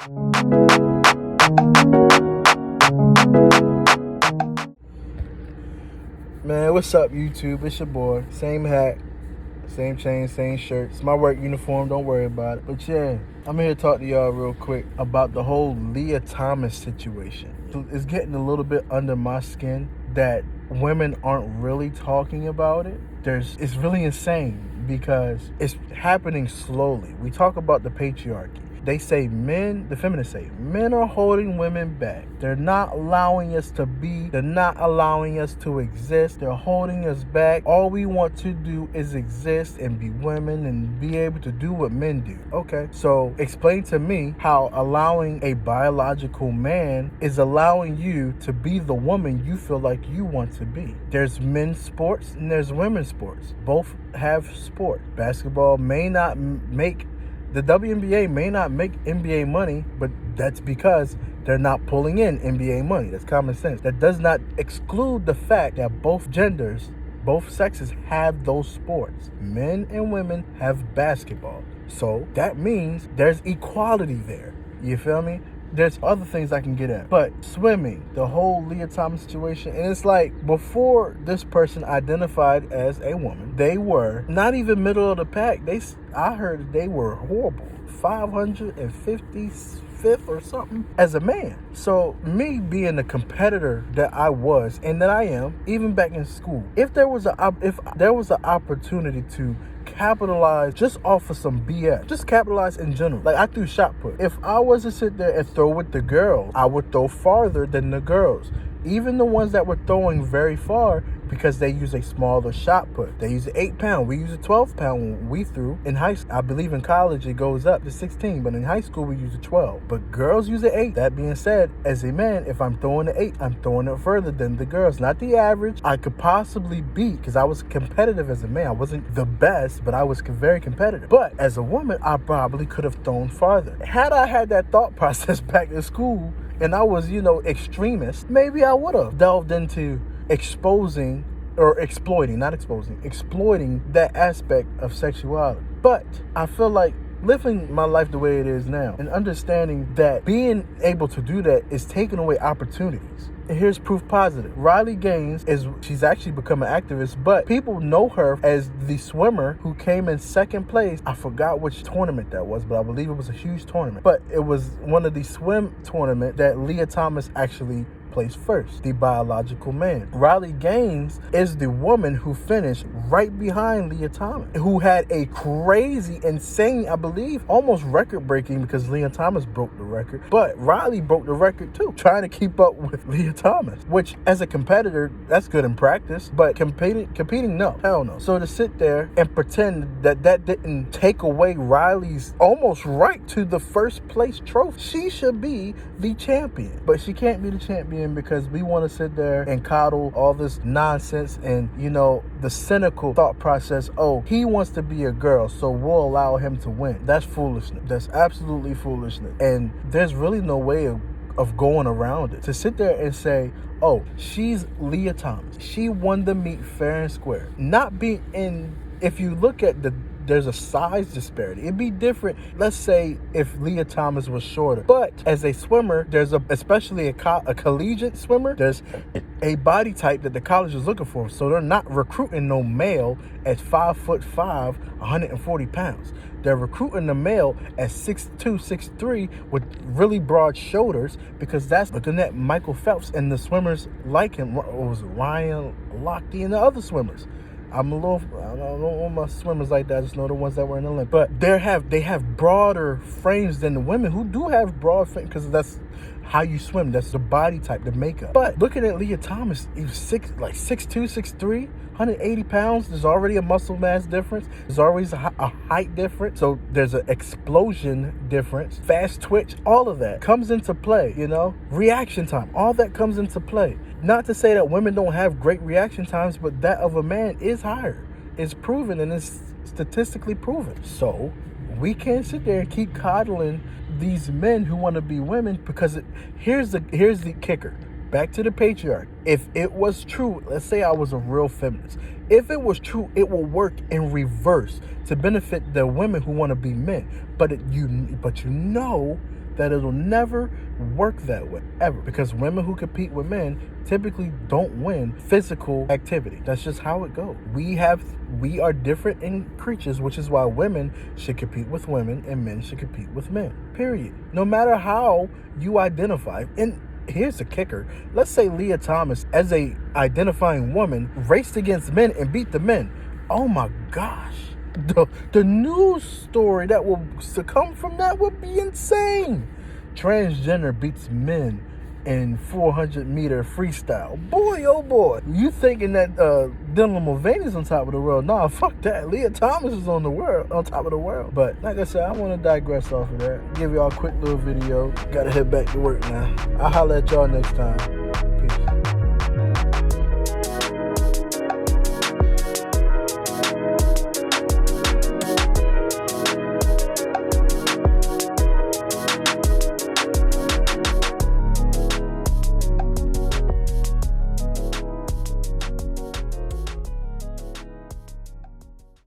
Man, what's up, YouTube? It's your boy. Same hat, same chain, same shirt. It's my work uniform, don't worry about it. But yeah, I'm here to talk to y'all real quick about the whole Leah Thomas situation. It's getting a little bit under my skin that women aren't really talking about it. It's really insane because it's happening slowly. We talk about the patriarchy. They say the feminists say, men are holding women back. They're not allowing us to be. They're not allowing us to exist. They're holding us back. All we want to do is exist and be women and be able to do what men do. Okay, so explain to me how allowing a biological man is allowing you to be the woman you feel like you want to be. There's men's sports and there's women's sports. Both have sport. Basketball may not make... The WNBA may not make NBA money, but that's because they're not pulling in NBA money. That's common sense. That does not exclude the fact that both genders, both sexes have those sports. Men and women have basketball. So that means there's equality there. You feel me? There's other things I can get at. But swimming, the whole Leah Thomas situation, and it's like before this person identified as a woman, they were not even middle of the pack. I heard they were horrible. 555th or something as a man. So me being the competitor that I was and that I am, even back in school, if there was an opportunity to capitalize just off of some BS, just capitalize in general. Like, I threw shot put. If I was to sit there and throw with the girls, I would throw farther than the girls. Even the ones that were throwing very far, because they use a smaller shot put. They use an 8-pound. We use a 12-pound when we threw in high school. I believe in college it goes up to 16, but in high school we use a 12. But girls use an 8. That being said, as a man, if I'm throwing an 8, I'm throwing it further than the girls. Not the average I could possibly beat, because I was competitive as a man. I wasn't the best, but I was very competitive. But as a woman, I probably could have thrown farther. Had I had that thought process back in school, and I was, extremist, maybe I would have delved into exploiting that aspect of sexuality. But I feel like living my life the way it is now and understanding that being able to do that is taking away opportunities. And here's proof positive. Riley Gaines she's actually become an activist, but people know her as the swimmer who came in second place. I forgot which tournament that was, but I believe it was a huge tournament. But it was one of the swim tournament that Leah Thomas actually placed first, the biological man. Riley Gaines is the woman who finished right behind Leah Thomas, who had a crazy, insane, I believe, almost record-breaking, because Leah Thomas broke the record, but Riley broke the record too, trying to keep up with Leah Thomas, which as a competitor, that's good in practice, but competing, no, hell no. So to sit there and pretend that didn't take away Riley's almost right to the first place trophy, she should be the champion, but she can't be the champion because we want to sit there and coddle all this nonsense and, the cynical thought process, oh, he wants to be a girl, so we'll allow him to win. That's foolishness. That's absolutely foolishness. And there's really no way of going around it. To sit there and say, oh, she's Leah Thomas, she won the meet fair and square. If you look at there's a size disparity. It'd be different, let's say, if Leah Thomas was shorter. But as a swimmer, especially a collegiate swimmer, there's a body type that the college is looking for. So they're not recruiting no male at 5'5", 140 pounds. They're recruiting the male at 6'2", 6'3", with really broad shoulders, because that's looking at Michael Phelps and the swimmers like him. What was it, Ryan Lochte and the other swimmers. I don't know my swimmers like that. I just know the ones that were in the Olympics. But they have broader frames than the women who do have broad frames, because that's how you swim. That's the body type, the makeup. But looking at Leah Thomas, he was 6'2", 6'3", 180 pounds. There's already a muscle mass difference. There's always a height difference. So there's an explosion difference. Fast twitch, all of that comes into play, Reaction time, all that comes into play. Not to say that women don't have great reaction times, but that of a man is higher. It's proven, and it's statistically proven. So we can't sit there and keep coddling these men who want to be women, because here's the kicker. Back to the patriarchy. If it was true, let's say I was a real feminist. If it was true, it will work in reverse to benefit the women who want to be men. But that it'll never work that way, ever. Because women who compete with men typically don't win physical activity. That's just how it goes. We are different in creatures, which is why women should compete with women and men should compete with men. Period. No matter how you identify. And here's the kicker. Let's say Leah Thomas, as a identifying woman, raced against men and beat the men. Oh my gosh. The news story that will succumb from that would be insane. Transgender beats men in 400-meter freestyle. Boy, oh boy. You thinking that Dylan Mulvaney's on top of the world? Nah, fuck that. Leah Thomas is on top of the world. But like I said, I want to digress off of that. Give y'all a quick little video. Gotta head back to work now. I'll holler at y'all next time.